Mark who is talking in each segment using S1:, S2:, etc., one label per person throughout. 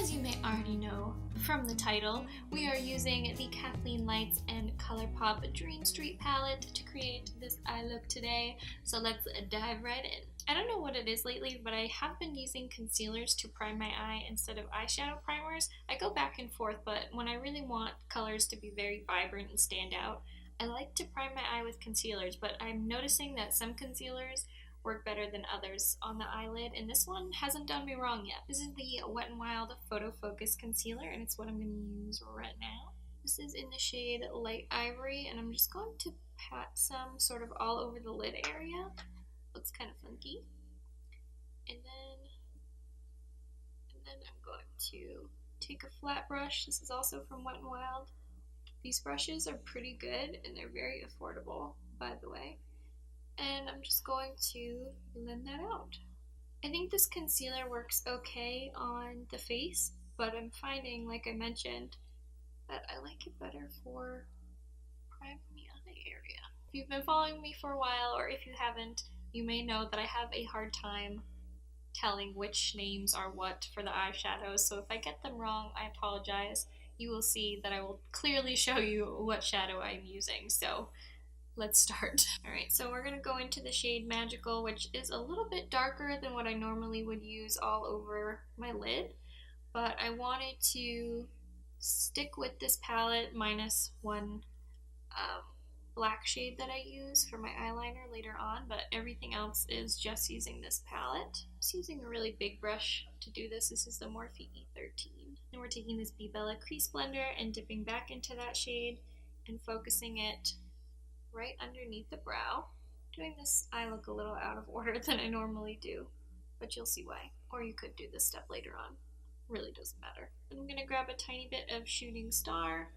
S1: As you may already know from the title, we are using the Kathleen Lights and Colourpop Dream St palette to create this eye look today, so let's dive right in. I don't know what it is lately, but I have been using concealers to prime my eye instead of eyeshadow primers. I go back and forth, but when I really want colors to be very vibrant and stand out, I like to prime my eye with concealers, but I'm noticing that some concealers work better than others on the eyelid, and this one hasn't done me wrong yet. This is the Wet n Wild Photo Focus Concealer, and it's what I'm going to use right now. This is in the shade Light Ivory, and I'm just going to pat some sort of all over the lid area. Looks kind of funky. And then I'm going to take a flat brush. This is also from Wet n Wild. These brushes are pretty good, and they're very affordable, by the way. And I'm just going to blend that out. I think this concealer works okay on the face, but I'm finding, like I mentioned, that I like it better for priming the eye area. If you've been following me for a while, or if you haven't, you may know that I have a hard time telling which names are what for the eyeshadows, so if I get them wrong, I apologize. You will see that I will clearly show you what shadow I'm using, so let's start. Alright, so we're going to go into the shade Magical, which is a little bit darker than what I normally would use all over my lid, but I wanted to stick with this palette minus one black shade that I use for my eyeliner later on, but everything else is just using this palette. I'm just using a really big brush to do this. This is the Morphe E13. And we're taking this Be Bella crease blender and dipping back into that shade and focusing it right underneath the brow. Doing this eye look a little out of order than I normally do, but you'll see why. Or you could do this step later on. Really doesn't matter. And I'm going to grab a tiny bit of Shooting Star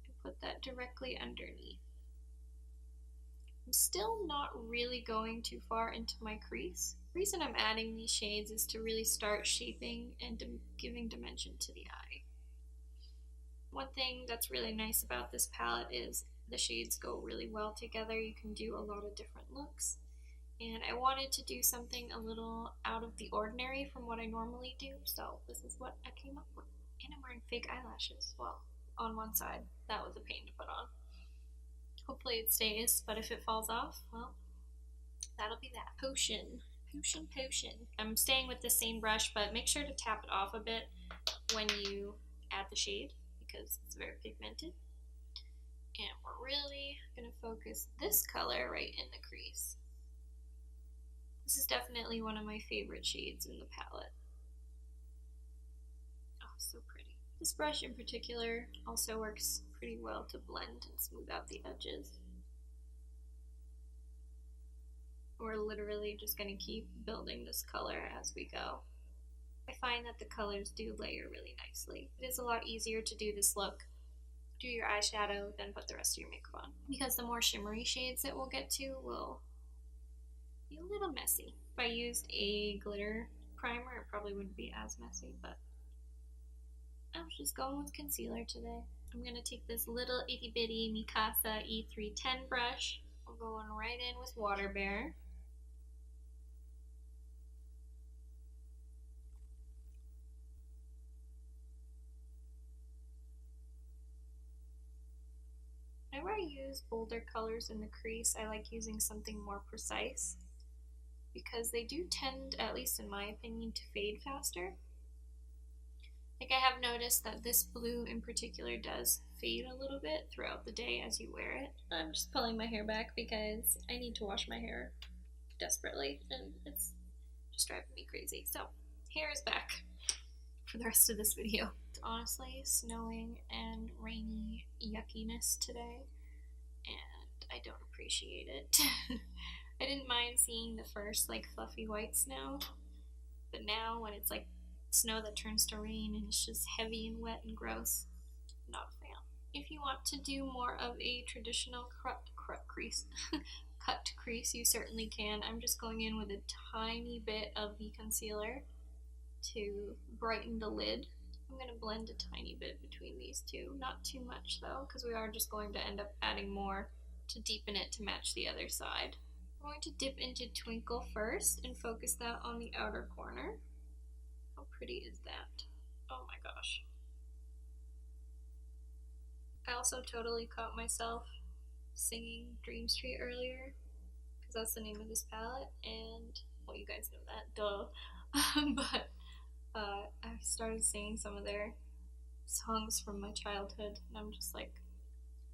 S1: and put that directly underneath. I'm still not really going too far into my crease. The reason I'm adding these shades is to really start shaping and giving dimension to the eye. One thing that's really nice about this palette is the shades go really well together. You can do a lot of different looks. And I wanted to do something a little out of the ordinary from what I normally do, so this is what I came up with. And I'm wearing fake eyelashes. Well, on one side. That was a pain to put on. Hopefully it stays, but if it falls off, well, that'll be that. Potion. I'm staying with the same brush, but make sure to tap it off a bit when you add the shade, because it's very pigmented. And we're really going to focus this color right in the crease. This is definitely one of my favorite shades in the palette. Oh, so pretty. This brush in particular also works pretty well to blend and smooth out the edges. We're literally just going to keep building this color as we go. I find that the colors do layer really nicely. It is a lot easier to do this look, do your eyeshadow, then put the rest of your makeup on, because the more shimmery shades that we'll get to will be a little messy. If I used a glitter primer, it probably wouldn't be as messy, but I was just going with concealer today. I'm going to take this little itty bitty Mikasa E310 brush. We're going right in with Water Bear. Whenever I use bolder colors in the crease, I like using something more precise, because they do tend, at least in my opinion, to fade faster. Like, I have noticed that this blue in particular does fade a little bit throughout the day as you wear it. I'm just pulling my hair back because I need to wash my hair desperately, and it's just driving me crazy. So, hair is back for the rest of this video. It's honestly snowing and rainy yuckiness today, and I don't appreciate it. I didn't mind seeing the first like fluffy white snow, but now when it's like snow that turns to rain and it's just heavy and wet and gross, not a fan. If you want to do more of a traditional cut crease, you certainly can. I'm just going in with a tiny bit of the concealer to brighten the lid. I'm going to blend a tiny bit between these two, not too much though, because we are just going to end up adding more to deepen it to match the other side. I'm going to dip into Twinkle first and focus that on the outer corner. How pretty is that? Oh my gosh. I also totally caught myself singing Dream St earlier, because that's the name of this palette, and, well, you guys know that, duh. But I started singing some of their songs from my childhood, and I'm just like,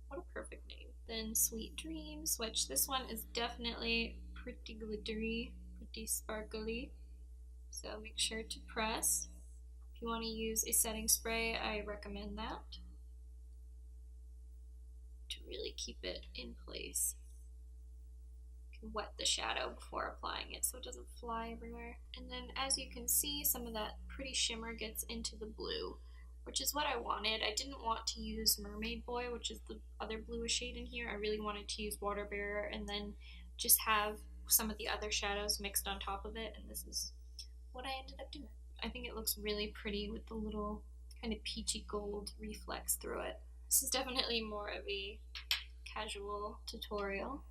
S1: what a perfect name. Then Sweet Dreams, which this one is definitely pretty glittery, pretty sparkly, so make sure to press. If you want to use a setting spray, I recommend that to really keep it in place. You can wet the shadow before applying it so it doesn't fly everywhere. And then as you can see, some of that pretty shimmer gets into the blue, which is what I wanted. I didn't want to use Mermaid Boy, which is the other bluish shade in here. I really wanted to use Water Bearer and then just have some of the other shadows mixed on top of it, and this is what I ended up doing. I think it looks really pretty with the little kind of peachy gold reflex through it. This is definitely more of a casual tutorial,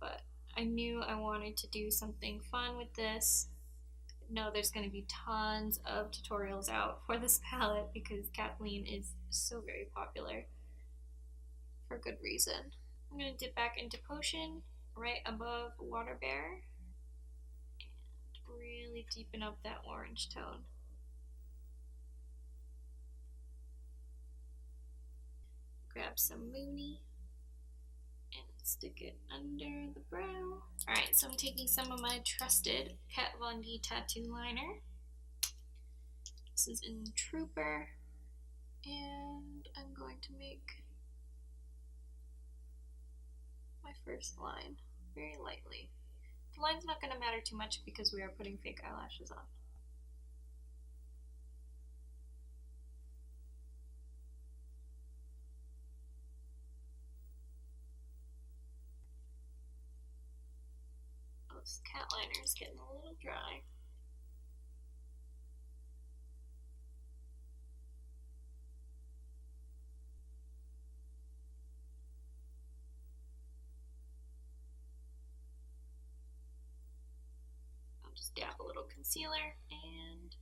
S1: but I knew I wanted to do something fun with this. No, there's going to be tons of tutorials out for this palette because Kathleen is so very popular for good reason. I'm going to dip back into Potion right above Water Bearer and really deepen up that orange tone. Grab some Moony and stick it under the brow. Alright, so I'm taking some of my trusted Kat Von D tattoo liner. This is in Trooper, and I'm going to make my first line very lightly. The line's not going to matter too much because we are putting fake eyelashes on. Oh, this cat liner is getting a little dry. Just dab a little concealer and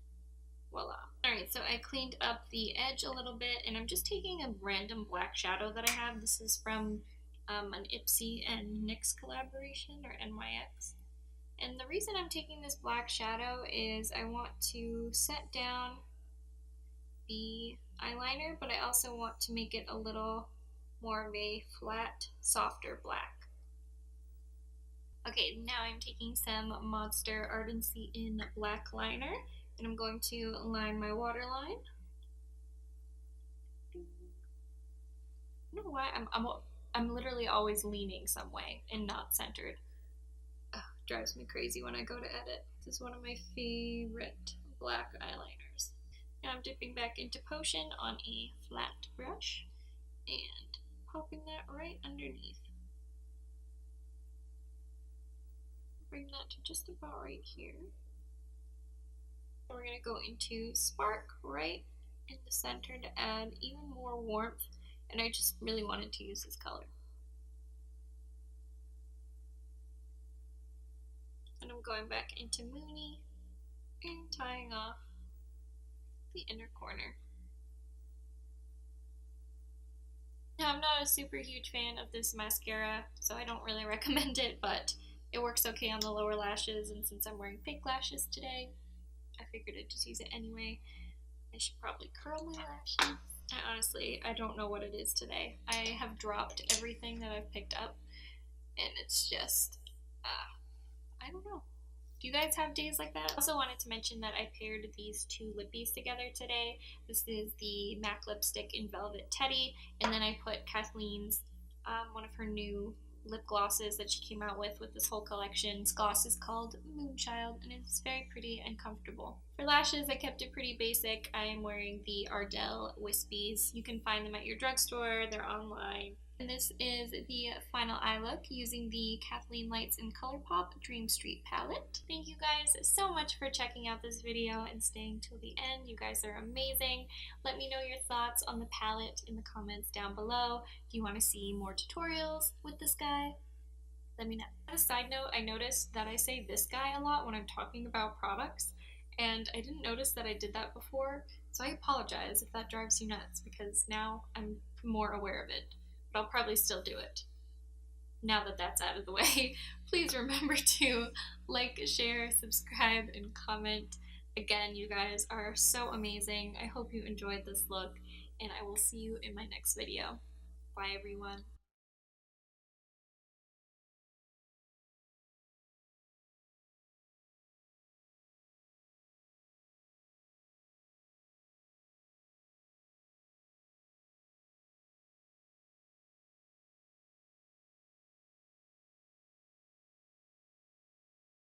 S1: voila. Alright, so I cleaned up the edge a little bit and I'm just taking a random black shadow that I have. This is from an Ipsy and NYX collaboration, or NYX. And the reason I'm taking this black shadow is I want to set down the eyeliner, but I also want to make it a little more of a flat, softer black. Okay, now I'm taking some Modster Ardency Inn black liner, and I'm going to line my waterline. I don't know why I'm literally always leaning some way and not centered. Ugh, drives me crazy when I go to edit. This is one of my favorite black eyeliners. Now I'm dipping back into Potion on a flat brush and popping that right underneath. Bring that to just about right here. And we're going to go into Spark right in the center to add even more warmth, and I just really wanted to use this color. And I'm going back into Moony and tying off the inner corner. Now, I'm not a super huge fan of this mascara, so I don't really recommend it, but it works okay on the lower lashes, and since I'm wearing fake lashes today, I figured I'd just use it anyway. I should probably curl my lashes. I don't know what it is today. I have dropped everything that I've picked up, and it's just, I don't know. Do you guys have days like that? I also wanted to mention that I paired these two lippies together today. This is the MAC lipstick in Velvet Teddy, and then I put Kathleen's, one of her new lip glosses that she came out with this whole collection. This gloss is called Moonchild, and it's very pretty and comfortable. For lashes, I kept it pretty basic. I am wearing the Ardell Wispies. You can find them at your drugstore, they're online. And this is the final eye look using the Kathleen Lights and Colourpop Dream St palette. Thank you guys so much for checking out this video and staying till the end. You guys are amazing. Let me know your thoughts on the palette in the comments down below. Do you want to see more tutorials with this guy? Let me know. As a side note, I noticed that I say this guy a lot when I'm talking about products, and I didn't notice that I did that before, so I apologize if that drives you nuts because now I'm more aware of it, but I'll probably still do it. Now that that's out of the way, please remember to like, share, subscribe, and comment. Again, you guys are so amazing. I hope you enjoyed this look, and I will see you in my next video. Bye, everyone.